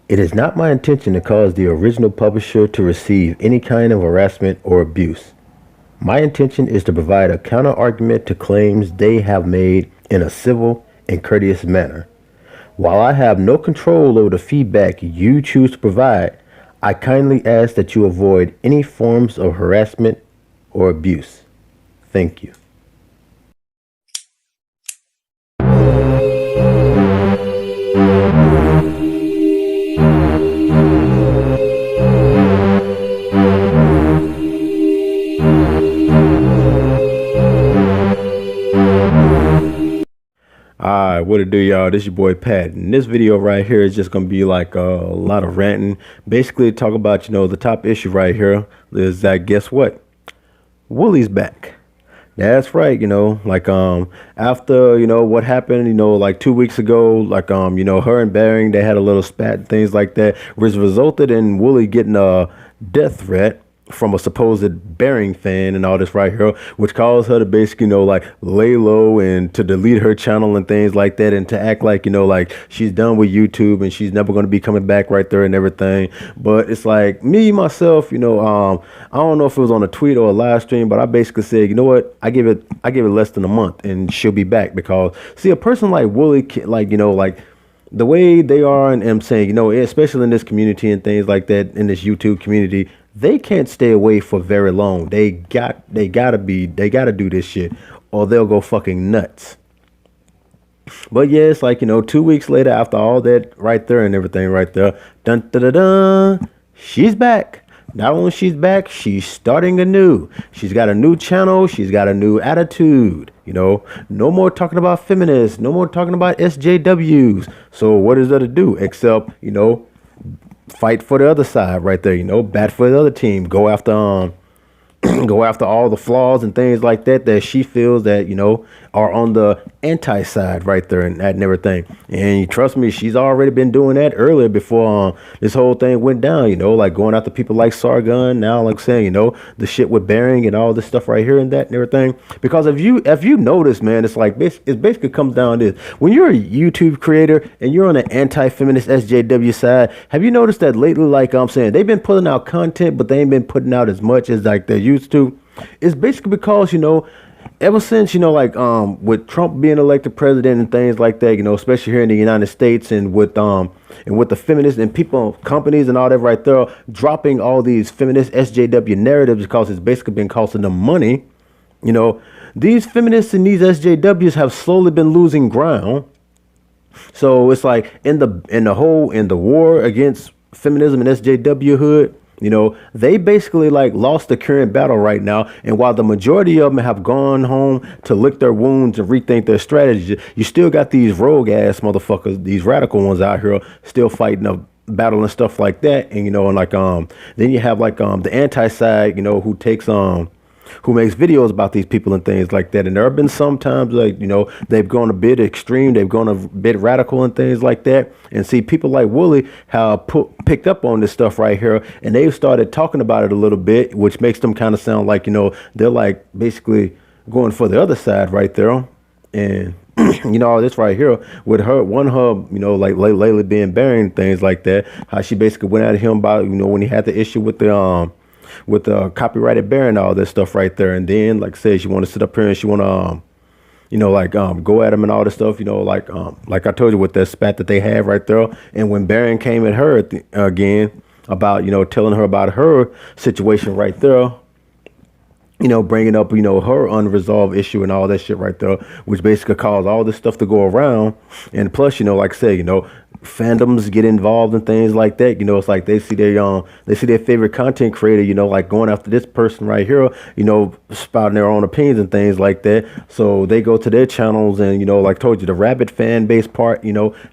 It is not my intention to cause the original publisher to receive any kind of harassment or abuse. My intention is to provide a counter-argument to claims they have made in a civil and courteous manner. While I have no control over the feedback you choose to provide, I kindly ask that you avoid any forms of harassment or abuse. Thank you. Alright, what it do, y'all? This your boy Pat, and this video right here is just gonna be like a lot of ranting. Basically talk about, the top issue right here is that, guess what? Wooly's back. That's right, after, what happened, like 2 weeks ago, her and Baring, they had a little spat and things like that, which resulted in Wooly getting a death threat from a supposed Baring fan and all this right here, which caused her to basically, lay low and to delete her channel and things like that, and to act like, she's done with YouTube and she's never going to be coming back right there and everything. But it's like me, myself, I don't know if it was on a tweet or a live stream, but I basically said, you know what, I give it less than a month and she'll be back. Because see, a person like Wooly, the way they are, and I'm saying, especially in this community and things like that, in this YouTube community, they can't stay away for very long. They gotta do this shit or they'll go fucking nuts. But yeah, it's like, 2 weeks later, after all that right there and everything right there, dun dun dun dun, she's back. Not only she's back, she's starting anew. She's got a new channel. She's got a new attitude. No more talking about feminists. No more talking about SJWs. So what is there to do except, fight for the other side right there, bat for the other team, go after go after all the flaws and things like that she feels that are on the anti side right there and everything. And you trust me, she's already been doing that earlier before this whole thing went down, like going after people like Sargon. Now, like saying, the shit with Baring and all this stuff right here and that and everything. Because if you notice, man, it's like it basically comes down to this: when you're a YouTube creator and you're on the anti-feminist SJW side, have you noticed that lately, like I'm saying, they've been putting out content, but they ain't been putting out as much as like they used to? It's basically because, ever since, with Trump being elected president and things like that, especially here in the United States, and with the feminists and people, companies and all that right there, dropping all these feminist SJW narratives because it's basically been costing them money. These feminists and these SJWs have slowly been losing ground. So it's like in the war against feminism and SJW hood, they basically lost the current battle right now. And while the majority of them have gone home to lick their wounds and rethink their strategy, you still got these rogue ass motherfuckers, these radical ones out here still fighting a battle and stuff like that. And then you have the anti side, who makes videos about these people and things like that. And there have been some times they've gone a bit extreme, they've gone a bit radical and things like that. And see, people like Wooly have picked up on this stuff right here, and they've started talking about it a little bit, which makes them kind of sound like, they're like basically going for the other side right there. And all this right here with her, lately being Baring, things like that, how she basically went at him about, when he had the issue with the copyrighted Baring and all this stuff right there. And then, like I said, she want to sit up here and she want to, go at him and all this stuff, like I told you with that spat that they had right there. And when Baring came at her again about, telling her about her situation right there, bringing up, her unresolved issue and all that shit right there, which basically caused all this stuff to go around. And plus, like I said, fandoms get involved in things like that. It's like they see their favorite content creator, like going after this person right here, spouting their own opinions and things like that. So they go to their channels and, like told you, the rabid fan base part,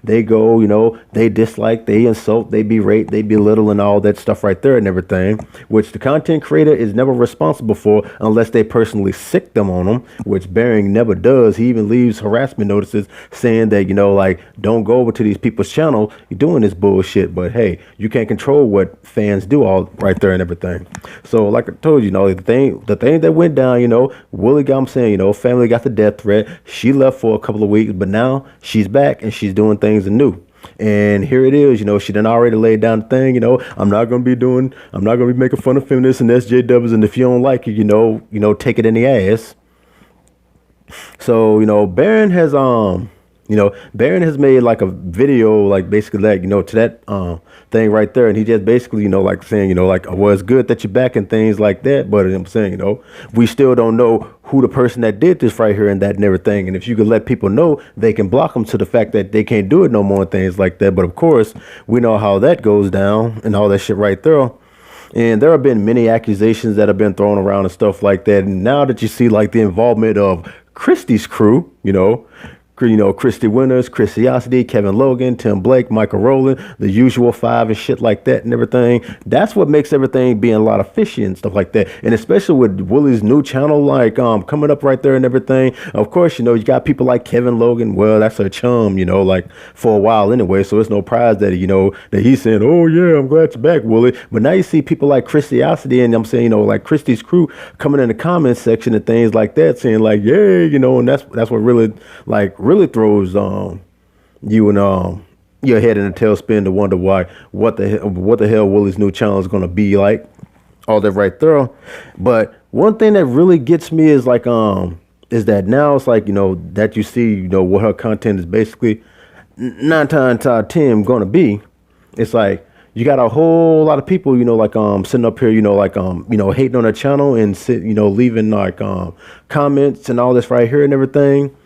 they go, they dislike, they insult, they berate, they belittle and all that stuff right there and everything, which the content creator is never responsible for unless they personally sick them on them, which Baring never does. He even leaves harassment notices saying that, don't go over to these people's channel, you're doing this bullshit. But hey, you can't control what fans do all right there and everything. So like I told you, the thing that went down, Wooly got, I'm saying, family got the death threat. She left for a couple of weeks, but now she's back and she's doing things anew. And here it is, she done already laid down the thing, I'm not gonna be making fun of feminists and SJWs, and if you don't like it, take it in the ass. So, Barron has made like a video, like basically like, to that thing right there. And he just basically, like saying, like, well, it's good that you're back and things like that. But I'm saying, we still don't know who the person that did this right here and that and everything. And if you could let people know, they can block them to the fact that they can't do it no more and things like that. But of course, we know how that goes down and all that shit right there. And there have been many accusations that have been thrown around and stuff like that. And now that you see like the involvement of Christie's crew, Christy Winters, Christiosity, Kevin Logan, Tim Blake, Michael Rowland, the usual five and shit like that and everything. That's what makes everything being a lot of fishy and stuff like that. And especially with Wooly's new channel, like coming up right there and everything. Of course, you got people like Kevin Logan. Well, that's a chum, like for a while anyway. So it's no prize that, that he's saying, oh yeah, I'm glad you're back, Wooly. But now you see people like Christiosity and I'm saying, like Christie's crew coming in the comments section and things like that saying like, yeah, and that's what really throws you and your head in a tailspin to wonder what the hell Wooly's new channel is gonna be like, all that right there. But one thing that really gets me is like is that now it's like that you see what her content is basically 9 times out of 10 gonna be. It's like you got a whole lot of people like sitting up here hating on her channel and leaving like comments and all this right here and everything.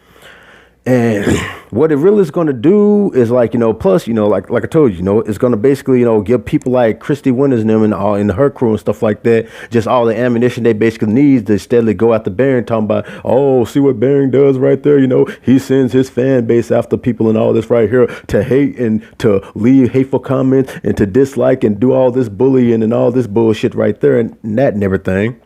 And what it really is going to do is like, plus, like I told you, it's going to basically, give people like Christy Winters and them and all in her crew and stuff like that, just all the ammunition they basically need to steadily go after Barron, talking about, oh, see what Barron does right there. He sends his fan base after people and all this right here to hate and to leave hateful comments and to dislike and do all this bullying and all this bullshit right there and that and everything.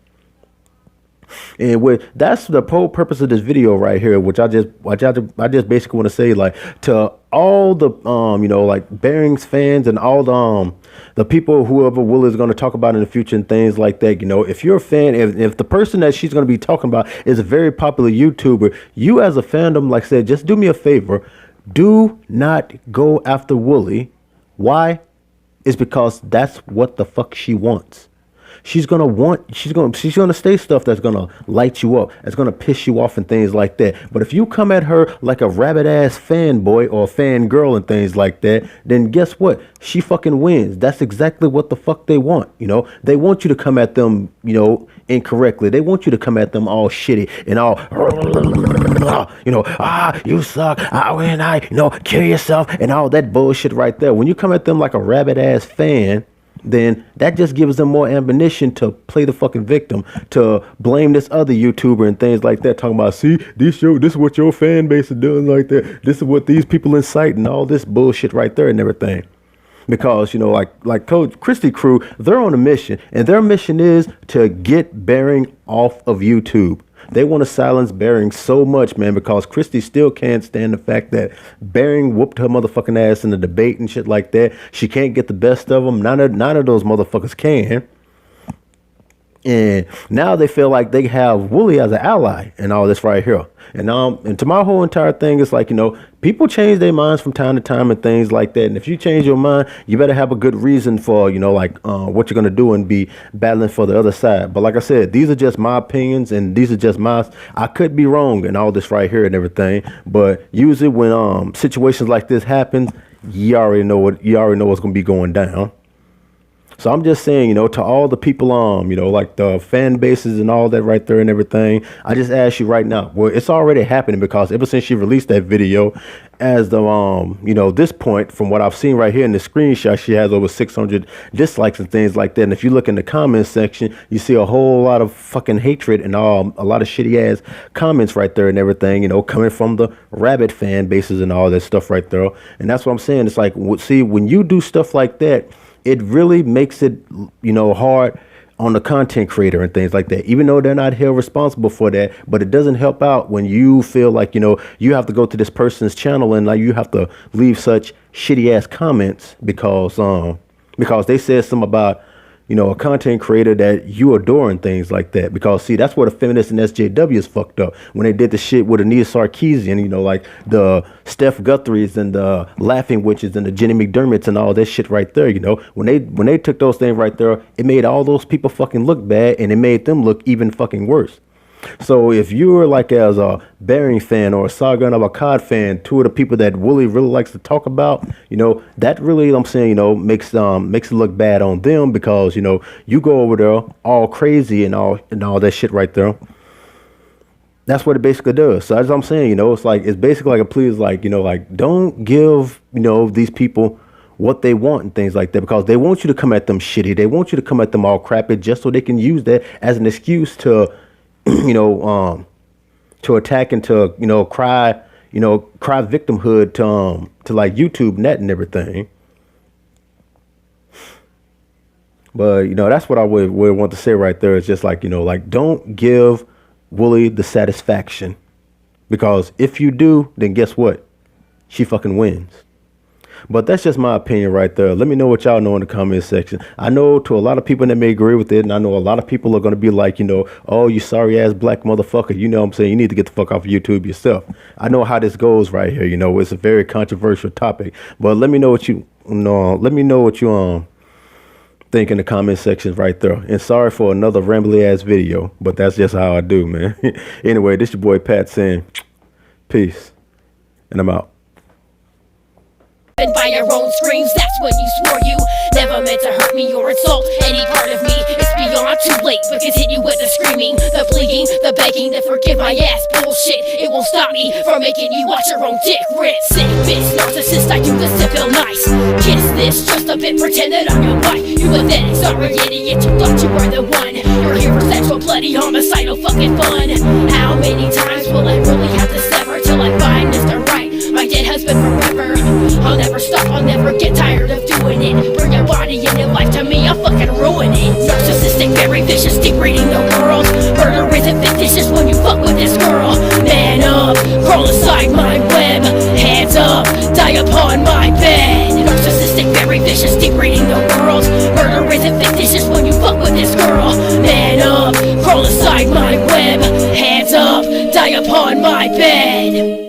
And that's the whole purpose of this video right here, which I just basically want to say, like, to all the like Barron's fans and all the people whoever Will is going to talk about in the future and things like that. If you're a fan, if the person that she's going to be talking about is a very popular YouTuber, you as a fandom, like I said, just do me a favor, do not go after Wooly. Why? It's because that's what the fuck she wants. She's gonna say stuff that's gonna light you up, that's gonna piss you off and things like that. But if you come at her like a rabid ass fanboy or fangirl and things like that, then guess what? She fucking wins. That's exactly what the fuck they want. They want you to come at them, incorrectly. They want you to come at them all shitty and all, you suck. Kill yourself and all that bullshit right there. When you come at them like a rabid ass fan, then that just gives them more ammunition to play the fucking victim, to blame this other YouTuber and things like that, talking about, see, this is what your fan base is doing like that. This is what these people incite and all this bullshit right there and everything. Because, like Coach Christy crew, they're on a mission, and their mission is to get Barron off of YouTube. They want to silence Barron so much, man, because Christy still can't stand the fact that Barron whooped her motherfucking ass in the debate and shit like that. She can't get the best of them. None of those motherfuckers can. And now they feel like they have Wooly as an ally and all this right here. And to my whole entire thing, it's like, people change their minds from time to time and things like that. And if you change your mind, you better have a good reason for, what you're going to do and be battling for the other side. But like I said, these are just my opinions and these are just I could be wrong and all this right here and everything. But usually when situations like this happen, you already know what's going to be going down. So I'm just saying, to all the people, like the fan bases and all that right there and everything, I just ask you right now, well, it's already happening because ever since she released that video, as the, this point, from what I've seen right here in the screenshot, she has over 600 dislikes and things like that. And if you look in the comments section, you see a whole lot of fucking hatred and a lot of shitty ass comments right there and everything, coming from the rabbit fan bases and all that stuff right there. And that's what I'm saying. It's like, see, when you do stuff like that, it really makes it, hard on the content creator and things like that, even though they're not held responsible for that. But it doesn't help out when you feel like, you have to go to this person's channel and like you have to leave such shitty ass comments because they said something about, a content creator that you adore and things like that. Because see, that's where the feminists and SJW is fucked up when they did the shit with Anita Sarkeesian, like the Steph Guthries and the Laughing Witches and the Jenny McDermotts and all that shit right there. When they took those things right there, it made all those people fucking look bad, and it made them look even fucking worse. So if you're like as a Bearing fan or a Saga and Avocad fan, two of the people that Wooly really likes to talk about, that really, I'm saying, makes it look bad on them, because you go over there all crazy and all that shit right there. That's what it basically does. So as I'm saying, it's basically like a plea, like don't give these people what they want and things like that, because they want you to come at them shitty. They want you to come at them all crappy just so they can use that as an excuse to to attack and to cry victimhood to like YouTube net and everything. But that's what I would want to say right there. Is just like don't give Wooly the satisfaction, because if you do, then guess what? She fucking wins. But that's just my opinion right there. Let me know what y'all know in the comment section. I know to a lot of people that may agree with it, and I know a lot of people are going to be like, oh, you sorry ass black motherfucker. What I'm saying? You need to get the fuck off of YouTube yourself. I know how this goes right here. It's a very controversial topic. But let me know what you think in the comment section right there. And sorry for another rambly ass video, but that's just how I do, man. Anyway, this your boy Pat saying peace, and I'm out. And by your own screams, that's when you swore you never meant to hurt me or insult any part of me. It's beyond too late, but continue with the screaming, the pleading, the begging to forgive my ass bullshit. It won't stop me from making you watch your own dick rip. Sick bitch, narcissist, I do this to feel nice. Kiss this just a bit, pretend that I'm your wife. You pathetic, sorry idiot, you thought you were the one. You're here for sexual, bloody, homicidal fucking fun. How many times will I really have to sever till I find Mr. Right, my dead husband forever? I'll never stop, I'll never get tired of doing it. Bring your body and your life to me, I'll fucking ruin it. Narcissistic, very vicious, degrading the world. Murder isn't fictitious when you fuck with this girl. Man up, crawl aside my web. Hands up, die upon my bed. Narcissistic, very vicious, degrading the world. Murder isn't fictitious when you fuck with this girl. Man up, crawl aside my web. Hands up, die upon my bed.